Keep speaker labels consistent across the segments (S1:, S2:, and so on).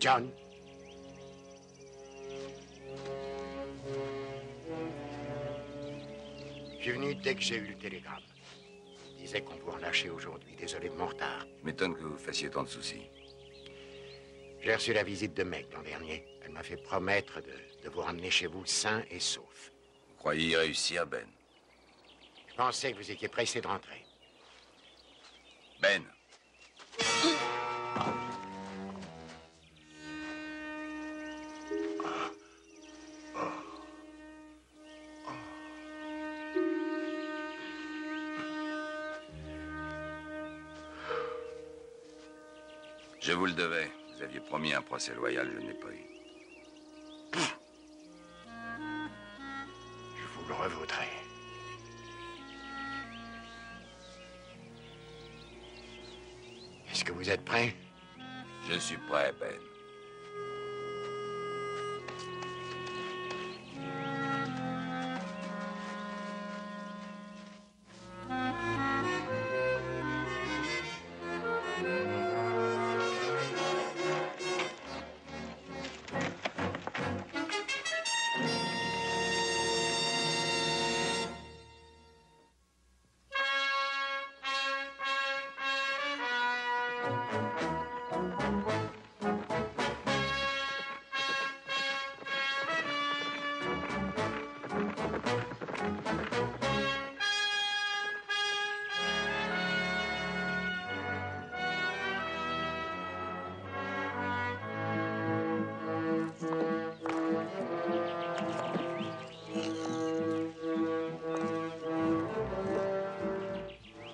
S1: John? Je suis venu dès que j'ai eu le télégramme. Il disait qu'on pouvait en lâcher aujourd'hui. Désolé de mon retard.
S2: Je m'étonne que vous fassiez tant de soucis.
S1: J'ai reçu la visite de Meg l'an dernier. Elle m'a fait promettre de vous ramener chez vous sain et sauf.
S2: Vous croyez y réussir, Ben?
S1: Je pensais que vous étiez pressé de rentrer.
S2: Ben! Je vous le devais. Vous aviez promis un procès loyal, je ne l'ai pas eu.
S1: Je vous le revaudrai. Est-ce que vous êtes prêt?
S2: Je suis prêt, Ben.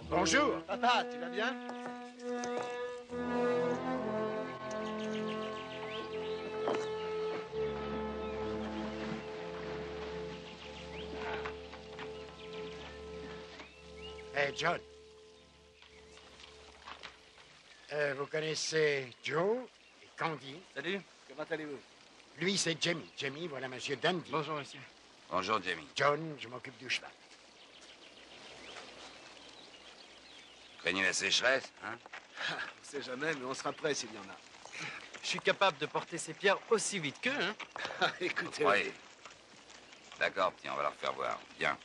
S1: Bonjour.
S3: Papa, tu vas bien?
S1: Hey, John. Vous connaissez Joe et Candy?
S3: Salut, comment allez-vous?
S1: Lui, c'est Jamie. Jamie, voilà Monsieur Dundee.
S3: Bonjour, monsieur.
S2: Bonjour, Jamie.
S1: John, je m'occupe du cheval.
S2: Craignez la sécheresse, hein?
S3: On sait jamais, mais on sera prêt s'il y en a. Je suis capable de porter ces pierres aussi vite qu'eux, hein? Écoutez.
S2: Oui. D'accord, tiens, on va leur faire voir. Viens.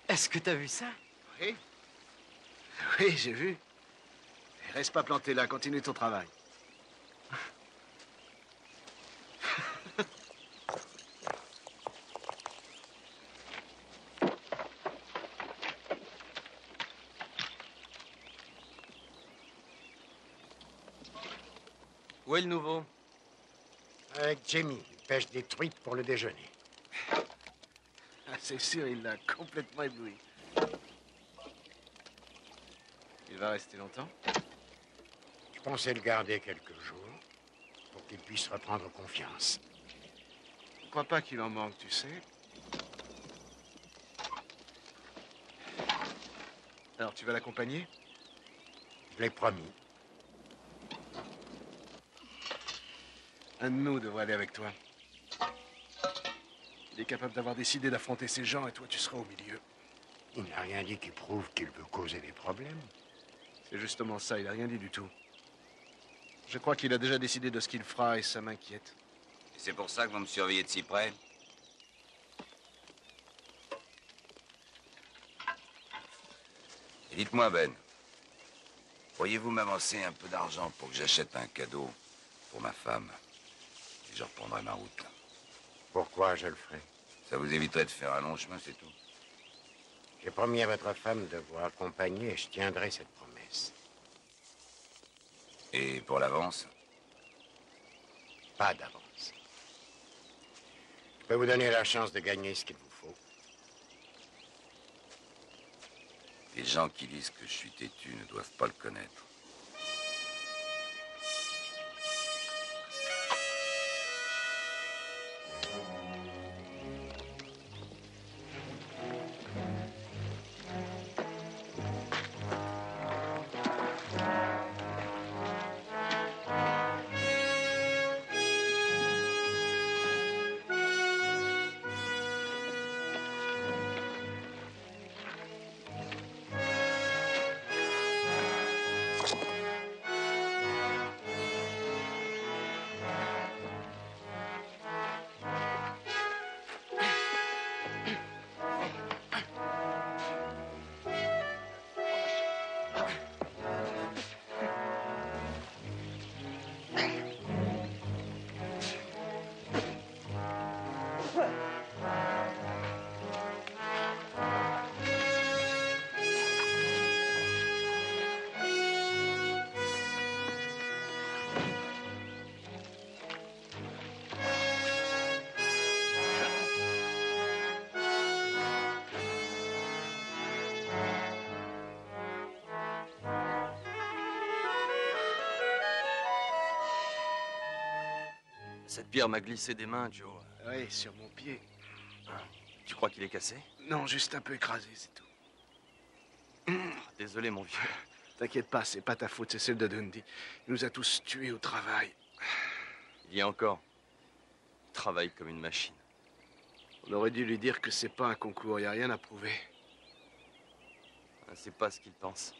S3: Est-ce que t'as vu ça?
S4: Oui. Oui, j'ai vu. Et reste pas planté là, continue ton travail.
S3: Où est le nouveau?
S1: Avec Jamie, il pêche des truites pour le déjeuner.
S4: Ah, c'est sûr, il l'a complètement ébloui.
S3: Il va rester longtemps?
S1: Je pensais le garder quelques jours pour qu'il puisse reprendre confiance.
S4: Je crois pas qu'il en manque, tu sais. Alors, tu vas l'accompagner?
S1: Je l'ai promis.
S4: Un de nous devrait aller avec toi. Il est capable d'avoir décidé d'affronter ces gens et toi, tu seras au milieu.
S1: Il n'a rien dit qui prouve qu'il veut causer des problèmes.
S4: C'est justement ça, il a rien dit du tout. Je crois qu'il a déjà décidé de ce qu'il fera et ça m'inquiète.
S2: Et c'est pour ça que vous me surveillez de si près? Et dites-moi, Ben, pourriez-vous m'avancer un peu d'argent pour que j'achète un cadeau pour ma femme? Et je reprendrai ma route.
S1: Pourquoi je le ferai?
S2: Ça vous éviterait de faire un long chemin, c'est tout.
S1: J'ai promis à votre femme de vous accompagner et je tiendrai cette promesse.
S2: Et pour l'avance?
S1: Pas d'avance. Je peux vous donner la chance de gagner ce qu'il vous faut.
S2: Les gens qui disent que je suis têtu ne doivent pas le connaître.
S3: Cette pierre m'a glissé des mains, Joe.
S4: Oui, sur mon pied.
S3: Tu crois qu'il est cassé?
S4: Non, juste un peu écrasé, c'est tout.
S3: Désolé, mon vieux.
S4: T'inquiète pas, c'est pas ta faute, c'est celle de Dundee. Il nous a tous tués au travail.
S3: Il y a encore. Il travaille comme une machine.
S4: On aurait dû lui dire que c'est pas un concours, y a rien à prouver.
S3: C'est pas ce qu'il pense.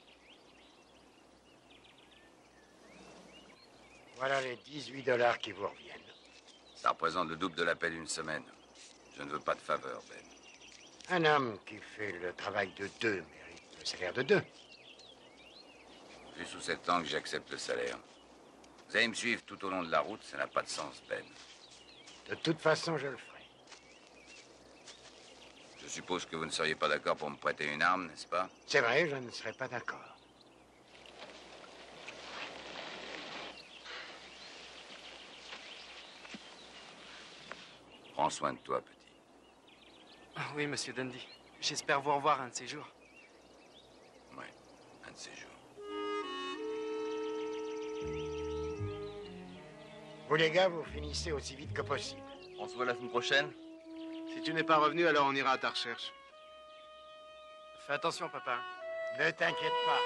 S1: Voilà les 18 $ qui vous reviennent.
S2: Ça représente le double de la paie d'une semaine. Je ne veux pas de faveur, Ben.
S1: Un homme qui fait le travail de deux mérite le salaire de deux.
S2: Vu sous cet angle, j'accepte le salaire. Vous allez me suivre tout au long de la route, ça n'a pas de sens, Ben.
S1: De toute façon, je le ferai.
S2: Je suppose que vous ne seriez pas d'accord pour me prêter une arme, n'est-ce pas?
S1: C'est vrai, je ne serais pas d'accord.
S2: Prends soin de toi, petit.
S5: Oui, monsieur Dundee. J'espère vous revoir un de ces jours.
S2: Ouais, un de ces jours.
S1: Vous les gars, vous finissez aussi vite que possible.
S3: On se voit la semaine prochaine?
S4: Si tu n'es pas revenu, alors on ira à ta recherche.
S5: Fais attention, papa.
S1: Ne t'inquiète pas.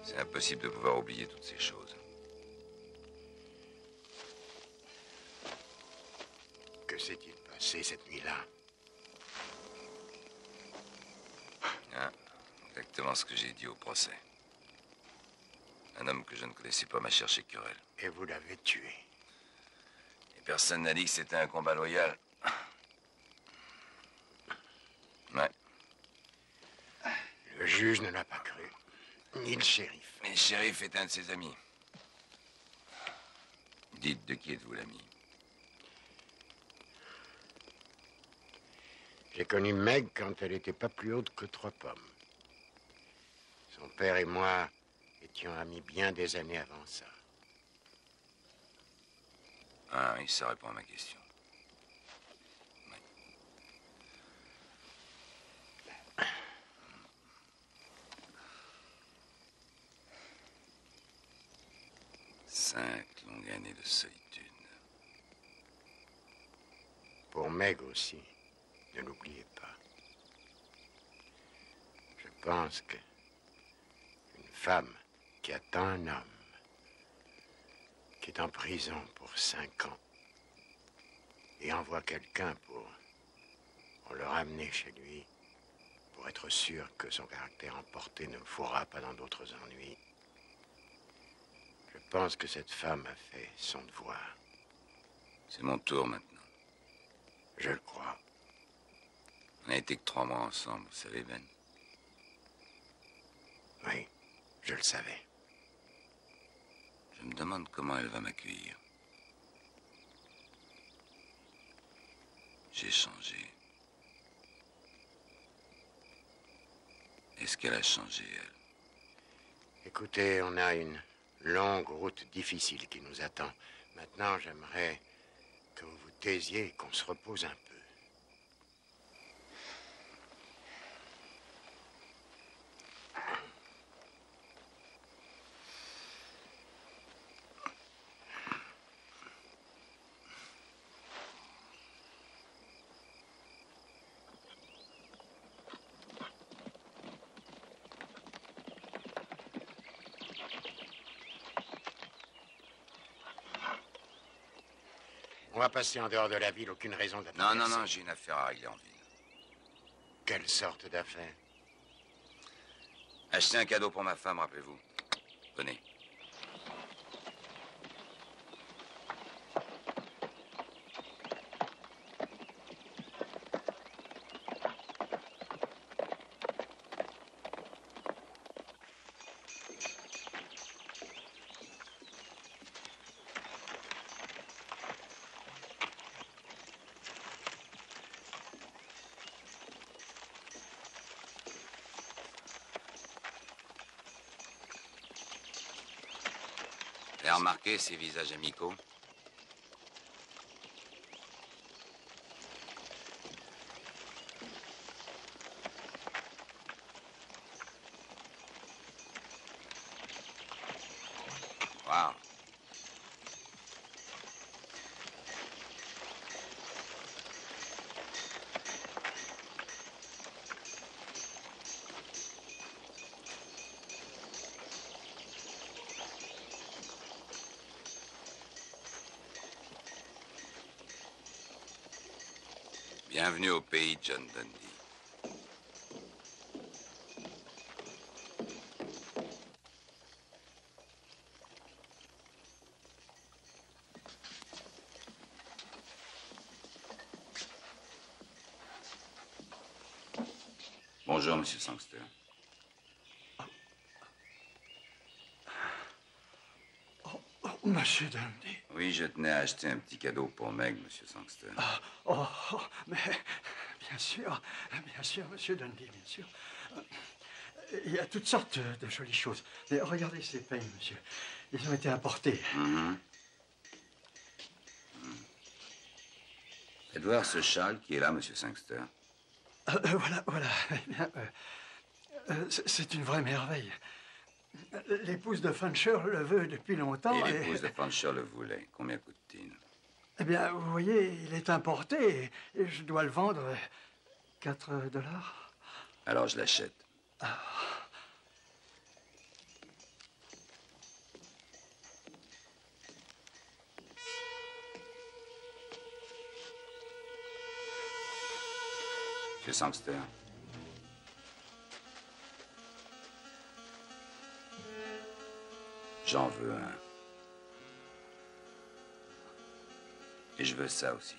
S2: C'est impossible de pouvoir oublier toutes ces choses.
S1: Que s'est-il passé cette nuit-là?
S2: Ah, exactement ce que j'ai dit au procès. Un homme que je ne connaissais pas m'a cherché querelle.
S1: Et vous l'avez tué.
S2: Et personne n'a dit que c'était un combat loyal. Ouais.
S1: Le juge ne l'a pas cru. Ni le shérif.
S2: Mais le shérif est un de ses amis. Dites, de qui êtes-vous l'ami?
S1: J'ai connu Meg quand elle n'était pas plus haute que 3 pommes. Son père et moi étions amis bien des années avant ça.
S2: Ah oui, ça répond à ma question. Ouais. 5 longues années de solitude.
S1: Pour Meg aussi, ne l'oubliez pas. Je pense que une femme qui attend un homme, qui est en prison pour 5 ans, et envoie quelqu'un pour le ramener chez lui, pour être sûr que son caractère emporté ne le fourra pas dans d'autres ennuis. Je pense que cette femme a fait son devoir.
S2: C'est mon tour maintenant.
S1: Je le crois.
S2: On n'a été que 3 mois ensemble, vous savez, Ben.
S1: Oui, je le savais.
S2: Je me demande comment elle va m'accueillir. J'ai changé. Est-ce qu'elle a changé, elle?
S1: Écoutez, on a une longue route difficile qui nous attend. Maintenant, j'aimerais que vous vous taisiez et qu'on se repose un peu. On va passer en dehors de la ville, aucune raison d'attendre.
S2: Non, j'ai une affaire à régler en ville.
S1: Quelle sorte d'affaire?
S2: Acheter un cadeau pour ma femme, rappelez-vous. Venez. remarqué ces visages amicaux? Wow. Bienvenue au pays, John Dundee. Bonjour, Monsieur Sangster.
S6: Monsieur Dundee.
S2: Oui, je tenais à acheter un petit cadeau pour Meg, Monsieur Sangster.
S6: Mais bien sûr, Monsieur Dundee, bien sûr. Il y a toutes sortes de jolies choses. Mais regardez ces peignes, monsieur. Ils ont été importés.
S2: Faites voir ce châle qui est là, Monsieur Sangster.
S6: Voilà. Eh bien, c'est une vraie merveille. L'épouse de Fancher le veut depuis longtemps.
S2: Et l'épouse de Fancher le voulait. Combien coûte-t-il?
S6: Eh bien, vous voyez, il est importé et je dois le vendre $4.
S2: Alors je l'achète. Monsieur Sangster. J'en veux un. Et je veux ça aussi.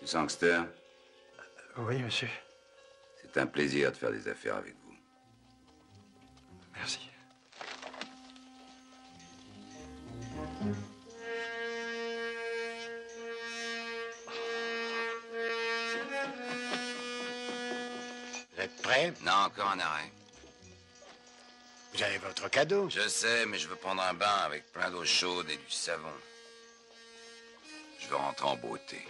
S2: Monsieur Sangster,
S6: Oui, monsieur.
S2: c'est un plaisir de faire des affaires avec vous.
S6: Merci.
S1: Vous êtes prêts?
S2: Non, encore un arrêt.
S1: Vous avez votre cadeau.
S2: Je sais, mais je veux prendre un bain avec plein d'eau chaude et du savon. Je veux rentrer en beauté.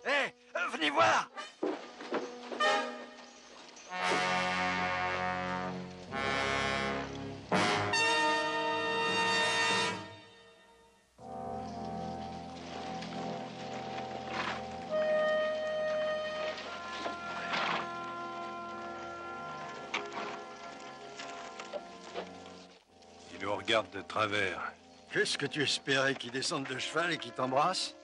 S6: Hé, venez voir!
S7: Il nous regarde de travers.
S6: Qu'est-ce que tu espérais qu'il descende de cheval et qu'il t'embrasse?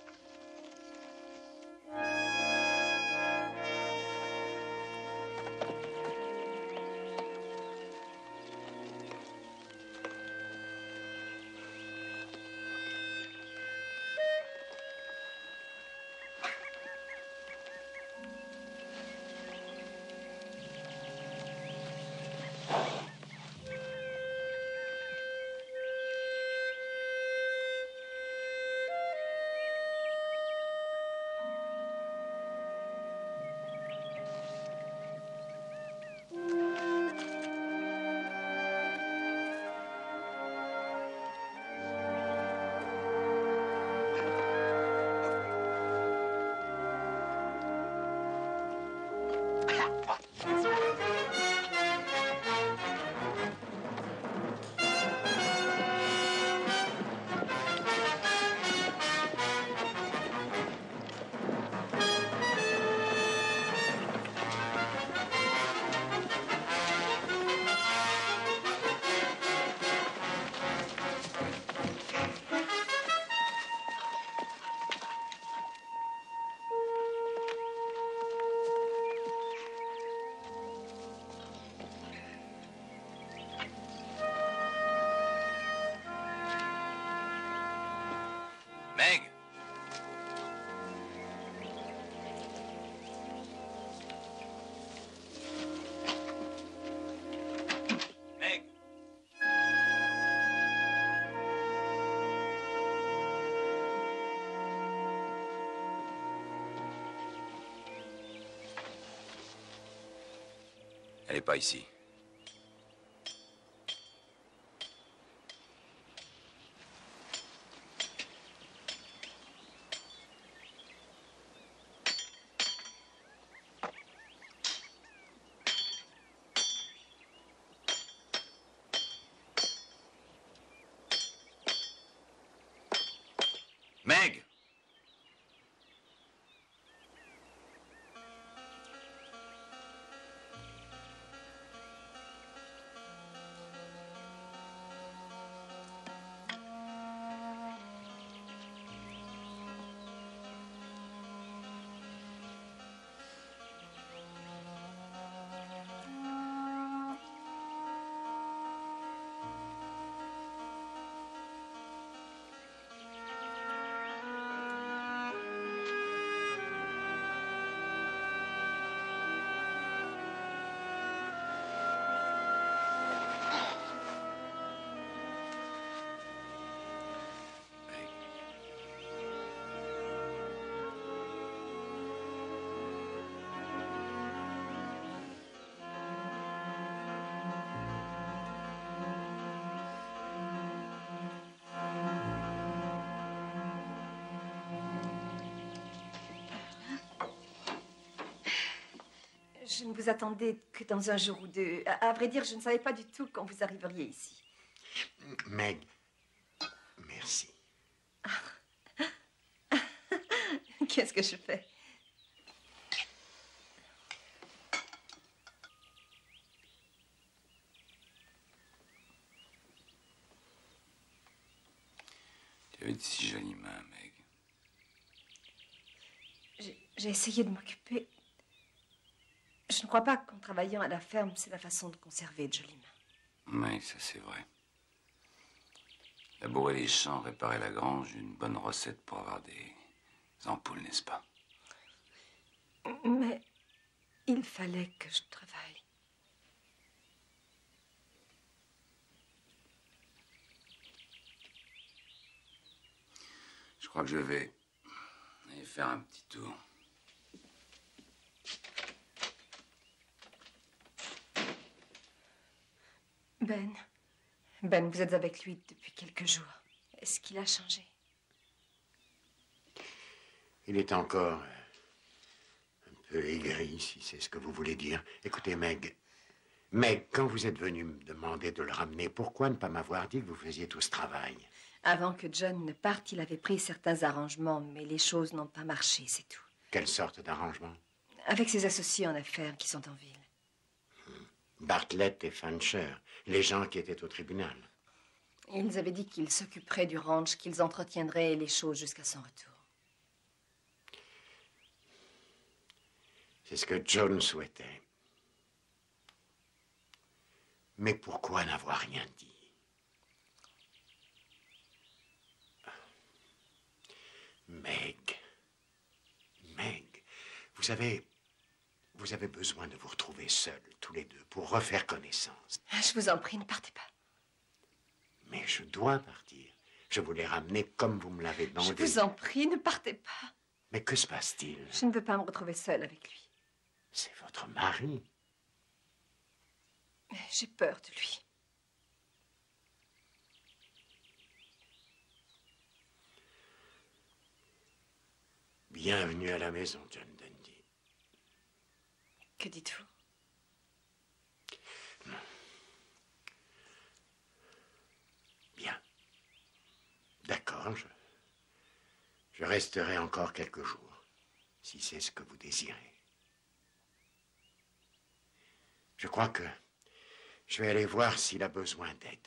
S2: Meg! Meg! Elle n'est pas ici. Meg!
S7: Je ne vous attendais que dans un jour ou deux. À vrai dire, je ne savais pas du tout quand vous arriveriez ici.
S1: Meg, merci.
S7: Qu'est-ce que je fais?
S2: Tu avais de si jolies mains, Meg.
S7: J'ai essayé de m'occuper. Je ne crois pas qu'en travaillant à la ferme, c'est la façon de conserver de jolies mains.
S2: Oui, ça c'est vrai. Labourer les champs, réparer la grange, une bonne recette pour avoir des ampoules, n'est-ce pas?
S7: Mais il fallait que je travaille.
S2: Je crois que je vais aller faire un petit tour.
S7: Ben, vous êtes avec lui depuis quelques jours. Est-ce qu'il a changé?
S1: Il est encore un peu aigri, si c'est ce que vous voulez dire. Écoutez, Meg. Meg, quand vous êtes venu me demander de le ramener, pourquoi ne pas m'avoir dit que vous faisiez tout ce travail?
S7: Avant que John ne parte, il avait pris certains arrangements, mais les choses n'ont pas marché, c'est tout.
S1: Quelle sorte d'arrangement?
S7: Avec ses associés en affaires qui sont en ville.
S1: Bartlett et Fancher, les gens qui étaient au tribunal.
S7: Ils avaient dit qu'ils s'occuperaient du ranch, qu'ils entretiendraient les choses jusqu'à son retour.
S1: C'est ce que John souhaitait. Mais pourquoi n'avoir rien dit? Meg, vous avez besoin de vous retrouver seuls, tous les deux, pour refaire connaissance.
S7: Je vous en prie, ne partez pas.
S1: Mais je dois partir. Je vous l'ai ramené comme vous me l'avez demandé.
S7: Je vous en prie, ne partez pas.
S1: Mais que se passe-t-il?
S7: Je ne veux pas me retrouver seule avec lui.
S1: C'est votre mari.
S7: J'ai peur de lui.
S1: Bienvenue à la maison, John Dundee.
S7: Que dites-vous?
S1: Bien. D'accord, je resterai encore quelques jours, si c'est ce que vous désirez. Je crois que je vais aller voir s'il a besoin d'aide.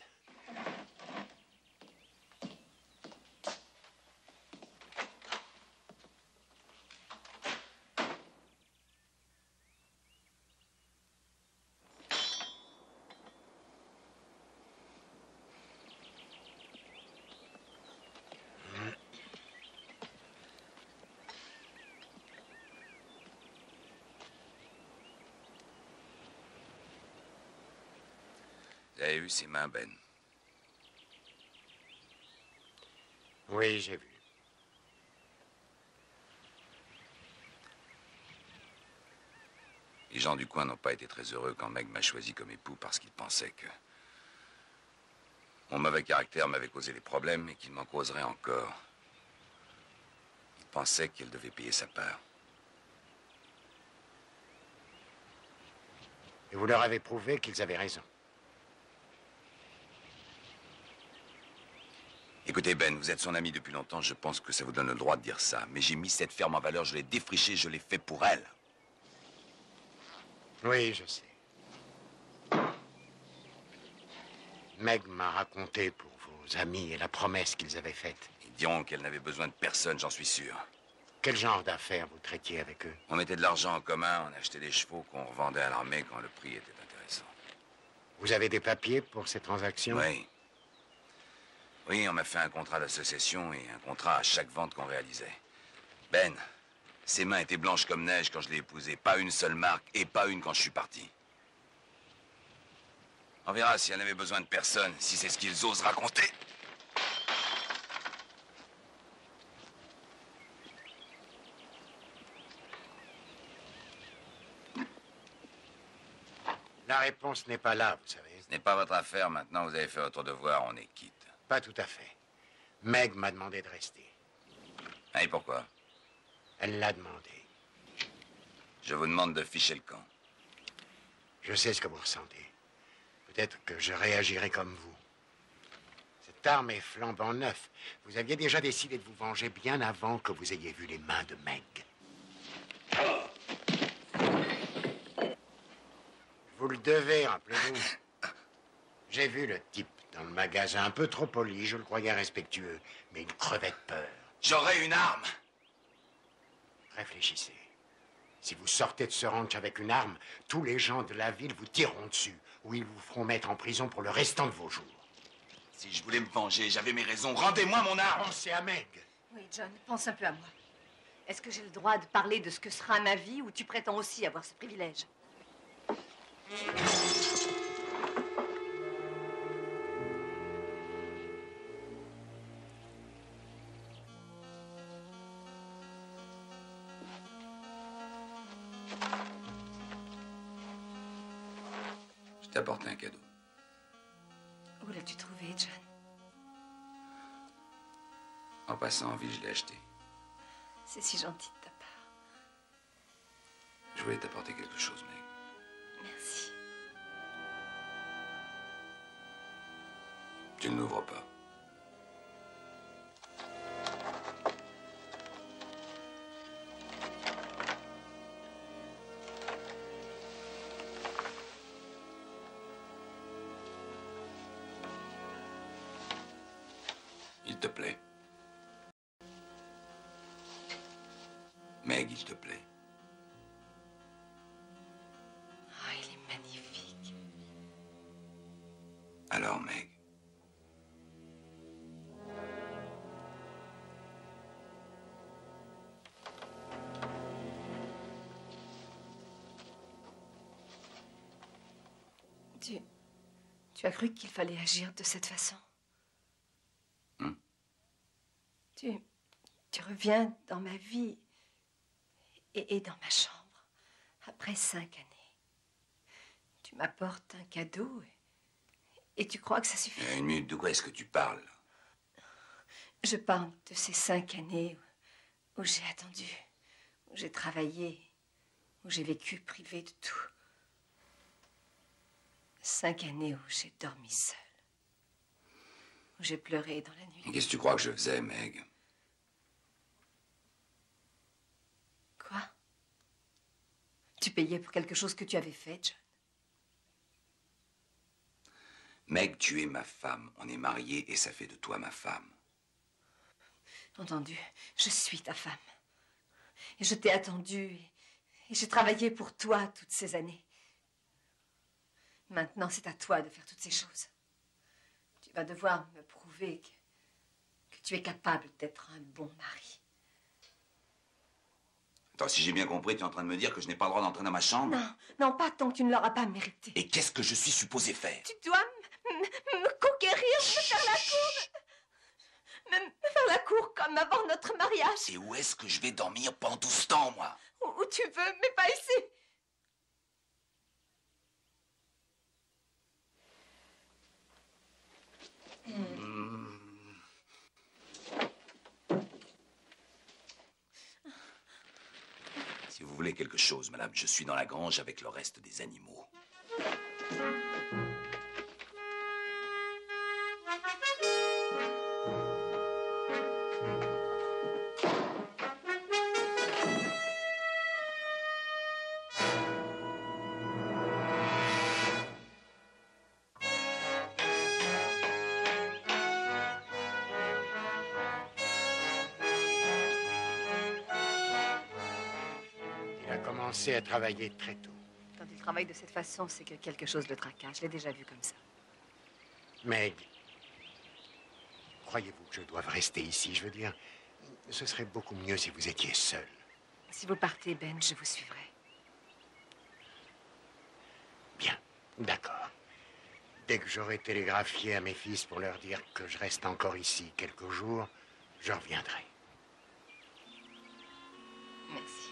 S2: Vous avez vu ses mains, Ben?
S1: Oui, j'ai vu.
S2: Les gens du coin n'ont pas été très heureux quand Meg m'a choisi comme époux parce qu'ils pensaient que mon mauvais caractère m'avait causé des problèmes et qu'il m'en causerait encore. Ils pensaient qu'elle devait payer sa part.
S1: Et vous leur avez prouvé qu'ils avaient raison.
S2: Écoutez, Ben, vous êtes son ami depuis longtemps, je pense que ça vous donne le droit de dire ça. Mais j'ai mis cette ferme en valeur, je l'ai défrichée, je l'ai fait pour elle.
S1: Oui, je sais. Meg m'a raconté pour vos amis et la promesse qu'ils avaient faite.
S2: Ils diront qu'elle n'avait besoin de personne, j'en suis sûr.
S1: Quel genre d'affaires vous traitiez avec eux?
S2: On mettait de l'argent en commun, on achetait des chevaux qu'on revendait à l'armée quand le prix était intéressant.
S1: Vous avez des papiers pour ces transactions?
S2: Oui. Oui, on m'a fait un contrat d'association et un contrat à chaque vente qu'on réalisait. Ben, ses mains étaient blanches comme neige quand je l'ai épousée. Pas une seule marque et pas une quand je suis parti. On verra si elle n'avait besoin de personne, si c'est ce qu'ils osent raconter.
S1: La réponse n'est pas là, vous savez.
S2: Ce n'est pas votre affaire, maintenant vous avez fait votre devoir, on est quitte.
S1: Pas tout à fait. Meg m'a demandé de rester.
S2: Ah, et pourquoi?
S1: Elle l'a demandé.
S2: Je vous demande de ficher le camp.
S1: Je sais ce que vous ressentez. Peut-être que je réagirai comme vous. Cette arme est flambant neuf. Vous aviez déjà décidé de vous venger bien avant que vous ayez vu les mains de Meg. Vous le devez, rappelez-vous. J'ai vu le type dans le magasin, un peu trop poli, je le croyais respectueux, mais il crevait de peur.
S2: J'aurai une arme!
S1: Réfléchissez. Si vous sortez de ce ranch avec une arme, tous les gens de la ville vous tireront dessus, ou ils vous feront mettre en prison pour le restant de vos jours.
S2: Si je voulais me venger, j'avais mes raisons. Rendez-moi mon arme!
S1: Pensez à Meg.
S7: Oui, John, pense un peu à moi. Est-ce que j'ai le droit de parler de ce que sera ma vie ou tu prétends aussi avoir ce privilège?
S2: Je t'ai apporté un cadeau.
S7: Où l'as-tu trouvé, John?
S2: En passant en ville, je l'ai acheté.
S7: C'est si gentil de ta part.
S2: Je voulais t'apporter quelque chose, Meg.
S7: Merci.
S2: Tu ne l'ouvres pas. Il te plaît. Meg, il te plaît.
S7: Oh, il est magnifique.
S2: Alors, Meg.
S7: Tu as cru qu'il fallait agir de cette façon? Tu reviens dans ma vie et dans ma chambre après 5 années. Tu m'apportes un cadeau et tu crois que ça suffit?
S2: Une minute, de quoi est-ce que tu parles?
S7: Je parle de ces 5 années où j'ai attendu, où j'ai travaillé, où j'ai vécu privé de tout. 5 années où j'ai dormi seule, où j'ai pleuré dans la nuit.
S2: Qu'est-ce que tu crois que je faisais, Meg?
S7: Quoi? Tu payais pour quelque chose que tu avais fait, John?
S2: Meg, tu es ma femme. On est mariés et ça fait de toi ma femme.
S7: Entendu, je suis ta femme. Et je t'ai attendu et j'ai travaillé pour toi toutes ces années. Maintenant, c'est à toi de faire toutes ces choses. Tu vas devoir me prouver que tu es capable d'être un bon mari.
S2: Attends, si j'ai bien compris, tu es en train de me dire que je n'ai pas le droit d'entrer dans ma chambre?
S7: Non, non, pas tant que tu ne l'auras pas mérité.
S2: Et qu'est-ce que je suis supposé faire?
S7: Tu dois me conquérir, me faire la cour, me faire la cour comme avant notre mariage.
S2: Et où est-ce que je vais dormir pendant tout ce temps, moi?
S7: Où tu veux, mais pas ici.
S2: Si vous voulez quelque chose, madame, je suis dans la grange avec le reste des animaux.
S1: Il a commencé à travailler très tôt.
S7: Quand il travaille de cette façon, c'est que quelque chose le tracasse. Je l'ai déjà vu comme ça.
S1: Meg, croyez-vous que je doive rester ici? Je veux dire, ce serait beaucoup mieux si vous étiez seul.
S7: Si vous partez, Ben, je vous suivrai.
S1: Bien, d'accord. Dès que j'aurai télégraphié à mes fils pour leur dire que je reste encore ici quelques jours, je reviendrai.
S7: Merci.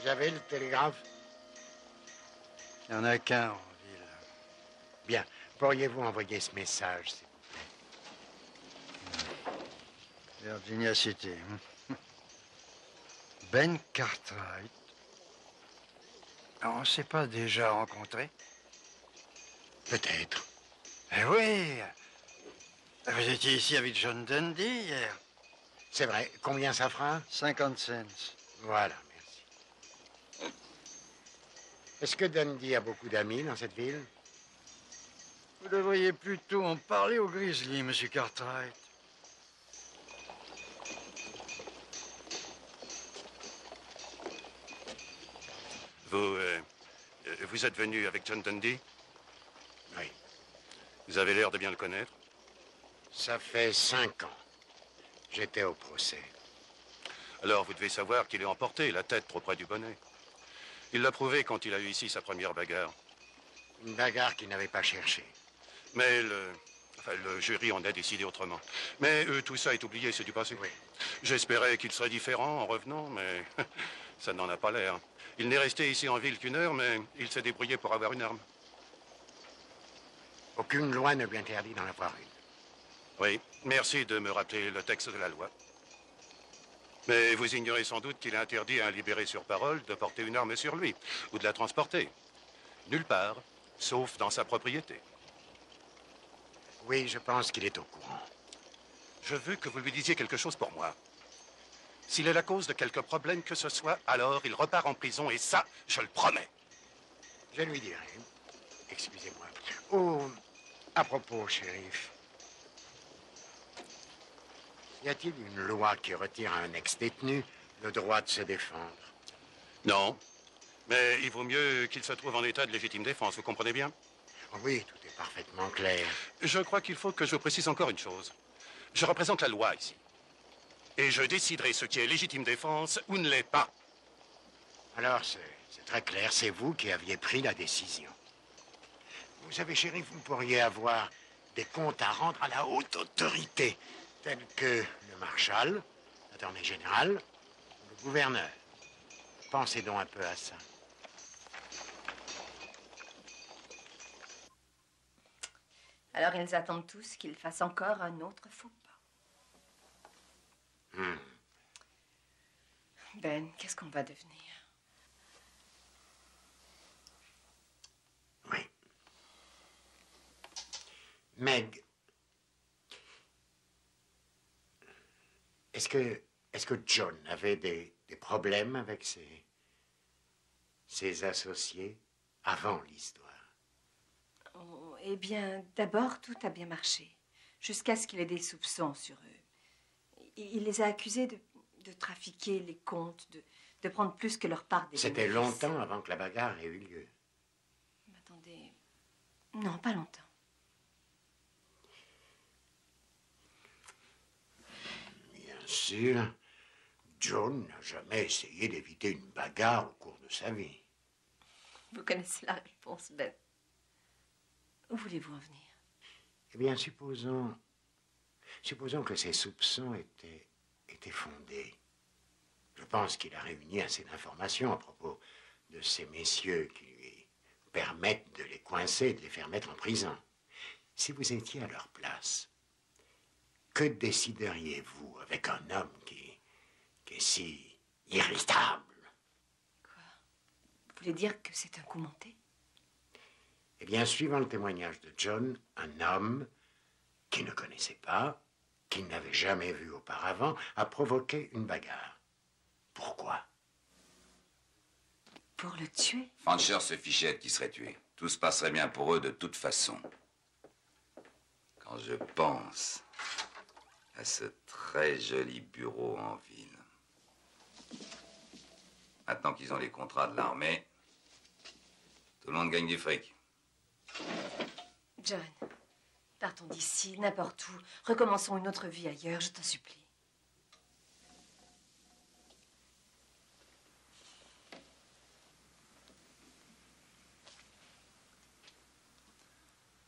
S1: Vous avez le télégraphe?
S6: Il n'y en a qu'un en ville.
S1: Bien. Pourriez-vous envoyer ce message, s'il vous plaît?
S6: Virginia City. Ben Cartwright. On ne s'est pas déjà rencontrés?
S1: Peut-être.
S6: Eh oui. Vous étiez ici avec John Dundee hier.
S1: C'est vrai. Combien ça fera?
S6: 50 cents.
S1: Voilà, merci. Est-ce que Dundee a beaucoup d'amis dans cette ville?
S6: Vous devriez plutôt en parler au Grizzly, Monsieur Cartwright.
S8: Vous êtes venu avec John Dundee?
S1: Oui.
S8: Vous avez l'air de bien le connaître.
S1: Ça fait 5 ans. J'étais au procès.
S8: Alors vous devez savoir qu'il est emporté, la tête trop près du bonnet. Il l'a prouvé quand il a eu ici sa première bagarre.
S1: Une bagarre qu'il n'avait pas cherchée.
S8: Mais le jury en a décidé autrement. Mais tout ça est oublié, c'est du passé.
S1: Oui.
S8: J'espérais qu'il serait différent en revenant, mais ça n'en a pas l'air. Il n'est resté ici en ville qu'1 heure, mais il s'est débrouillé pour avoir une arme.
S1: Aucune loi ne lui interdit d'en avoir une.
S8: Oui, merci de me rappeler le texte de la loi. Mais vous ignorez sans doute qu'il est interdit à un libéré sur parole de porter une arme sur lui, ou de la transporter. Nulle part, sauf dans sa propriété.
S1: Oui, je pense qu'il est au courant.
S8: Je veux que vous lui disiez quelque chose pour moi. S'il est la cause de quelque problème que ce soit, alors il repart en prison, et ça, je le promets.
S1: Je lui dirai. Excusez-moi. Oh, à propos, shérif. Y a-t-il une loi qui retire à un ex-détenu le droit de se défendre?
S8: Non, mais il vaut mieux qu'il se trouve en état de légitime défense, vous comprenez bien?
S1: Oui, tout est parfaitement clair.
S8: Je crois qu'il faut que je vous précise encore une chose. Je représente la loi ici. Et je déciderai ce qui est légitime défense ou ne l'est pas.
S1: Alors, c'est très clair, c'est vous qui aviez pris la décision. Vous savez, shérif, vous pourriez avoir des comptes à rendre à la haute autorité, tels que le marshal, l'attorney général, ou le gouverneur. Pensez donc un peu à ça.
S7: Alors ils attendent tous qu'il fasse encore un autre faux pas. Ben, qu'est-ce qu'on va devenir?
S1: Oui. Meg, est-ce que John avait des problèmes avec ses associés avant l'histoire?
S7: Oh, eh bien, d'abord, tout a bien marché, jusqu'à ce qu'il ait des soupçons sur eux. Il les a accusés de trafiquer les comptes, de prendre plus que leur part des
S1: C'était
S7: bénéfices.
S1: longtemps avant que la bagarre ait eu lieu.
S7: Attendez. Non, pas longtemps.
S1: Bien sûr, John n'a jamais essayé d'éviter une bagarre au cours de sa vie.
S7: Vous connaissez la réponse, Ben. Où voulez-vous en venir?
S1: Eh bien, supposons que ses soupçons étaient fondés. Je pense qu'il a réuni assez d'informations à propos de ces messieurs qui lui permettent de les coincer et de les faire mettre en prison. Si vous étiez à leur place, que décideriez-vous avec un homme qui est si irritable?
S7: Quoi? Vous voulez dire que c'est un coup monté?
S1: Eh bien, suivant le témoignage de John, un homme qui ne connaissait pas, qu'il n'avait jamais vu auparavant, a provoqué une bagarre. Pourquoi?
S7: Pour le tuer?
S2: Fancher se fichait qu'il serait tué. Tout se passerait bien pour eux de toute façon. Quand je pense à ce très joli bureau en ville. Maintenant qu'ils ont les contrats de l'armée, tout le monde gagne du fric.
S7: John, partons d'ici, n'importe où. Recommençons une autre vie ailleurs, je t'en supplie.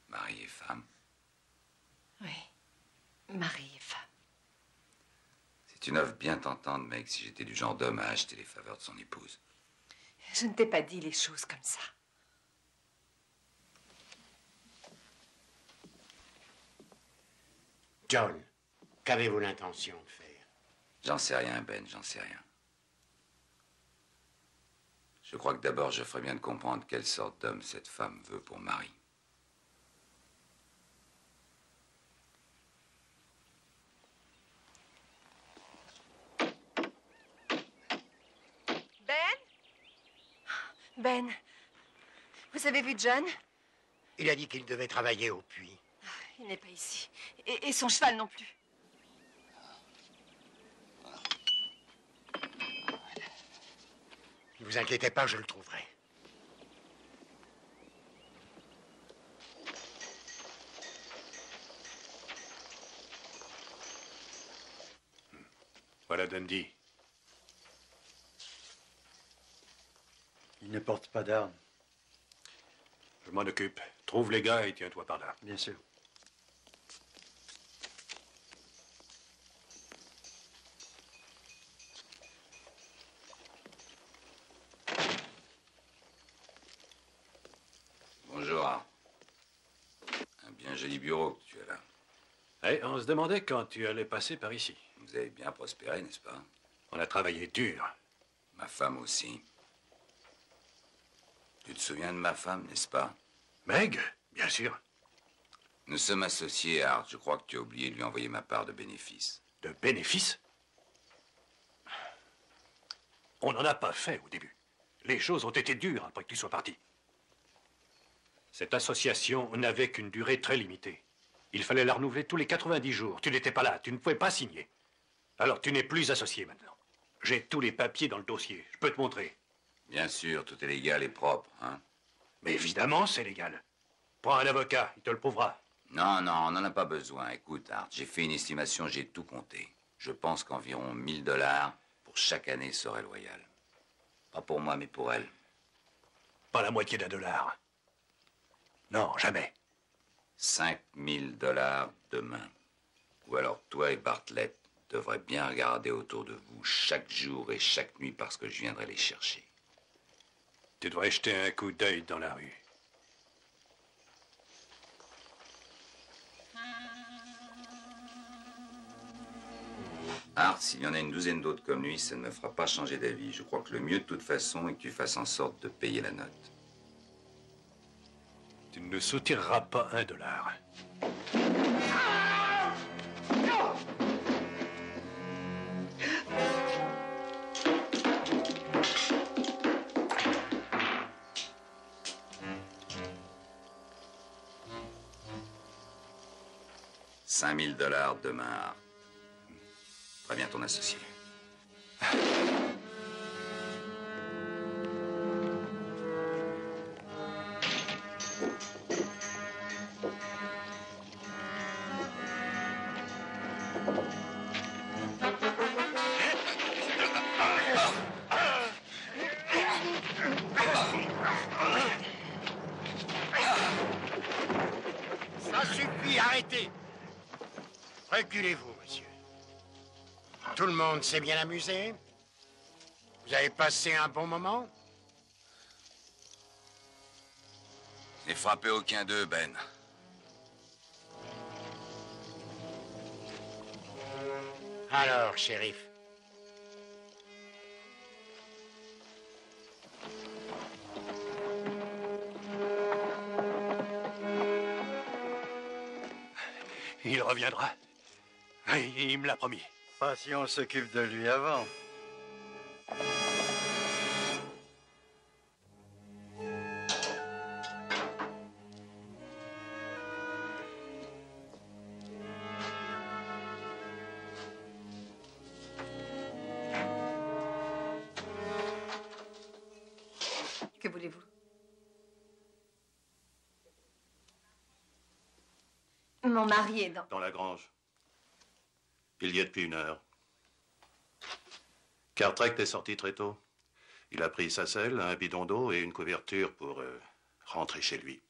S2: Mari et femme.
S7: Oui, mari et femme.
S2: C'est une offre bien tentante, mec, si j'étais du genre d'homme à acheter les faveurs de son épouse.
S7: Je ne t'ai pas dit les choses comme ça.
S1: John, qu'avez-vous l'intention de faire?
S2: J'en sais rien, Ben, j'en sais rien. Je crois que d'abord, je ferais bien de comprendre quelle sorte d'homme cette femme veut pour mari.
S7: Ben, vous avez vu John?
S1: Il a dit qu'il devait travailler au puits.
S7: Il n'est pas ici. Et son cheval non plus.
S1: Ne vous inquiétez pas, je le trouverai.
S8: Voilà Dundee.
S6: Il ne porte pas d'armes.
S8: Je m'en occupe. Trouve les gars et tiens-toi par là.
S6: Bien sûr.
S2: Bonjour. Un bien joli bureau que tu as là.
S8: Eh, on se demandait quand tu allais passer par ici.
S2: Vous avez bien prospéré, n'est-ce pas?
S8: On a travaillé dur.
S2: Ma femme aussi. Tu te souviens de ma femme, n'est-ce pas?
S8: Meg, bien sûr.
S2: Nous sommes associés, Art. Je crois que tu as oublié de lui envoyer ma part de bénéfices.
S8: De bénéfices? On n'en a pas fait au début. Les choses ont été dures après que tu sois parti. Cette association n'avait qu'une durée très limitée. Il fallait la renouveler tous les 90 jours. Tu n'étais pas là, tu ne pouvais pas signer. Alors tu n'es plus associé maintenant. J'ai tous les papiers dans le dossier, je peux te montrer.
S2: Bien sûr, tout est légal et propre, hein?
S8: Mais évidemment, c'est légal. Prends un avocat, il te le prouvera.
S2: Non, non, on n'en a pas besoin. Écoute, Art, j'ai fait une estimation, j'ai tout compté. Je pense qu'environ 1 000 $ pour chaque année serait loyal. Pas pour moi, mais pour elle.
S8: Pas la moitié d'un dollar. Non, jamais.
S2: 5 000 $ demain. Ou alors toi et Bartlett devrez bien regarder autour de vous chaque jour et chaque nuit parce que je viendrai les chercher.
S8: Tu devrais jeter un coup d'œil dans la rue.
S2: Art, s'il y en a une douzaine d'autres comme lui, ça ne me fera pas changer d'avis. Je crois que le mieux de toute façon est que tu fasses en sorte de payer la note.
S8: Tu ne nous soutireras pas $1.
S2: $5000 demain. Préviens ton associé.
S1: Ça suffit, arrêtez. Reculez-vous, monsieur. Tout le monde s'est bien amusé? Vous avez passé un bon moment?
S2: Je n'ai frappé aucun d'eux, Ben.
S1: Alors, shérif.
S8: Il reviendra. Il me l'a promis.
S6: Pas si on s'occupe de lui avant.
S7: Que voulez-vous? Mon mari est dans...
S8: Dans la grange. Il y est depuis 1 heure. Cartwright est sorti très tôt. Il a pris sa selle, un bidon d'eau et une couverture pour rentrer chez lui.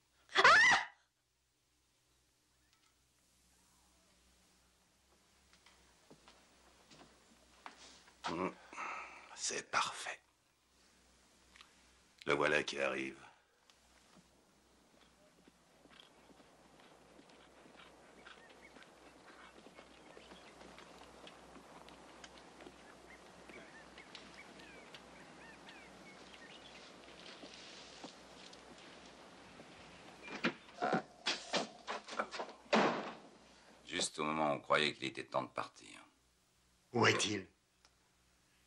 S8: C'est parfait. Le voilà qui arrive.
S2: Juste au moment où on croyait qu'il était temps de partir.
S1: Où est-il?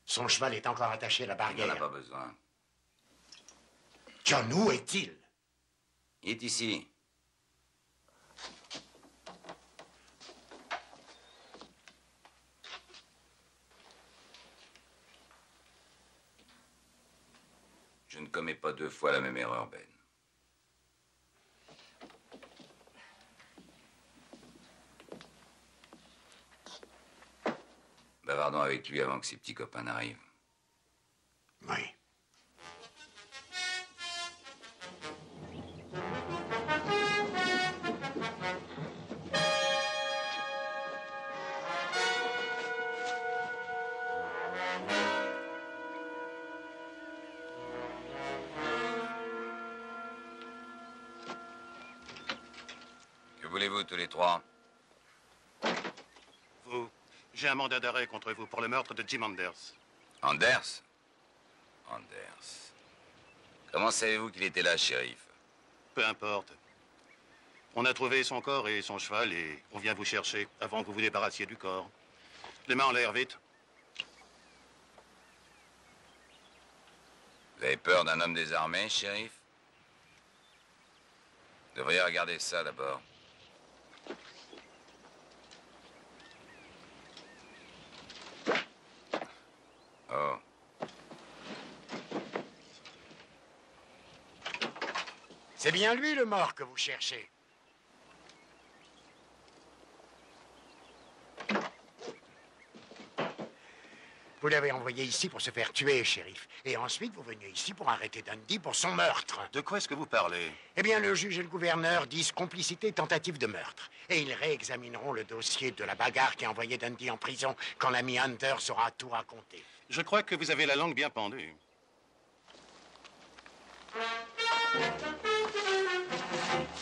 S1: Son cheval est encore attaché à la
S2: Il n'en a
S1: barrière.
S2: pas besoin.
S1: John, où est-il?
S2: Il est ici. Je ne commets pas 2 fois la même erreur, Ben. Bavardons avec lui avant que ses petits copains n'arrivent.
S1: Oui.
S2: Que voulez-vous tous les 3?
S8: Vous, j'ai un mandat d'arrêt contre vous pour le meurtre de Jim Anders.
S2: Anders? Anders. Comment savez-vous qu'il était là, shérif?
S8: Peu importe. On a trouvé son corps et son cheval et on vient vous chercher avant que vous vous débarrassiez du corps. Les mains en l'air, vite.
S2: Vous avez peur d'un homme désarmé, shérif? Vous devriez regarder ça d'abord. Oh.
S1: C'est bien lui le mort que vous cherchez. Vous l'avez envoyé ici pour se faire tuer, shérif. Et ensuite, vous venez ici pour arrêter Dundee pour son meurtre.
S8: De quoi est-ce que vous parlez?
S1: Eh bien, le juge et le gouverneur disent complicité et tentative de meurtre. Et ils réexamineront le dossier de la bagarre qui a envoyé Dundee en prison quand l'ami Anders aura tout raconté.
S8: Je crois que vous avez la langue bien pendue.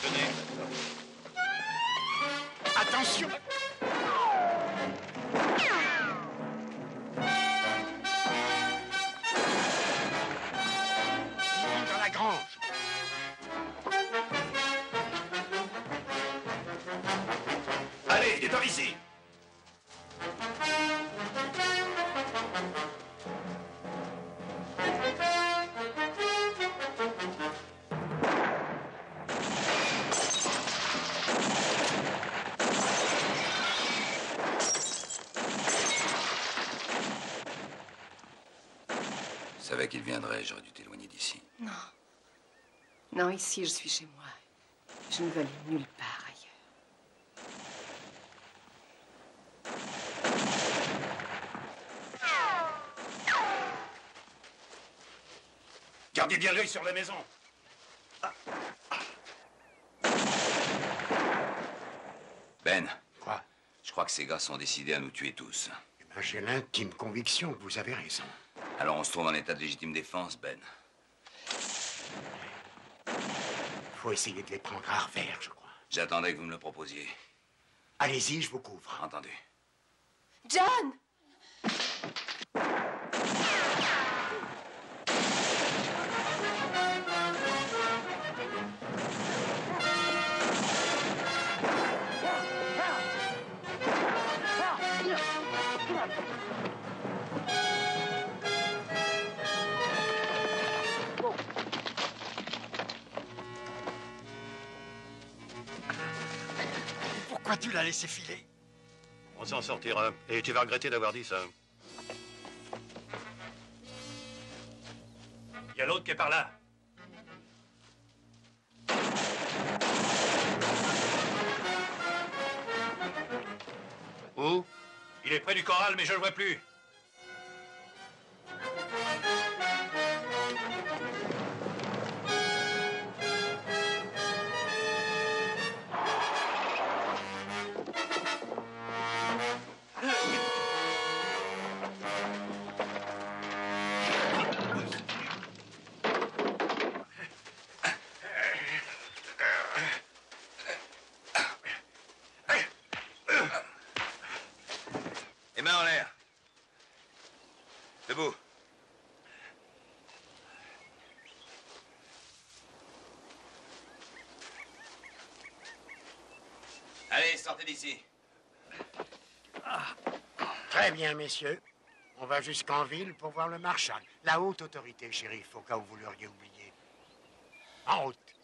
S8: Tenez.
S1: Attention! Il rentre dans la grange.
S2: Je savais qu'il viendrait, j'aurais dû t'éloigner d'ici.
S7: Non. Non, ici, je suis chez moi. Je ne veux aller nulle part ailleurs.
S8: Gardez bien l'œil sur la maison.
S2: Ben.
S1: Quoi?
S2: Je crois que ces gars sont décidés à nous tuer tous.
S1: Eh ben, j'ai l'intime conviction que vous avez raison.
S2: Alors on se trouve en état de légitime défense, Ben.
S1: Faut essayer de les prendre à revers, je crois.
S2: J'attendais que vous me le proposiez.
S1: Allez-y, je vous couvre.
S2: Entendu.
S7: John!
S6: Pourquoi tu l'as laissé filer?
S8: On s'en sortira. Et tu vas regretter d'avoir dit ça. Il y a l'autre qui est par là. Où? Il est près du corral, mais je le vois plus.
S2: Les mains en l'air. Debout. Allez, sortez d'ici.
S1: Très bien, messieurs. On va jusqu'en ville pour voir le marshal. La haute autorité, shérif, au cas où vous l'auriez oublié. En route.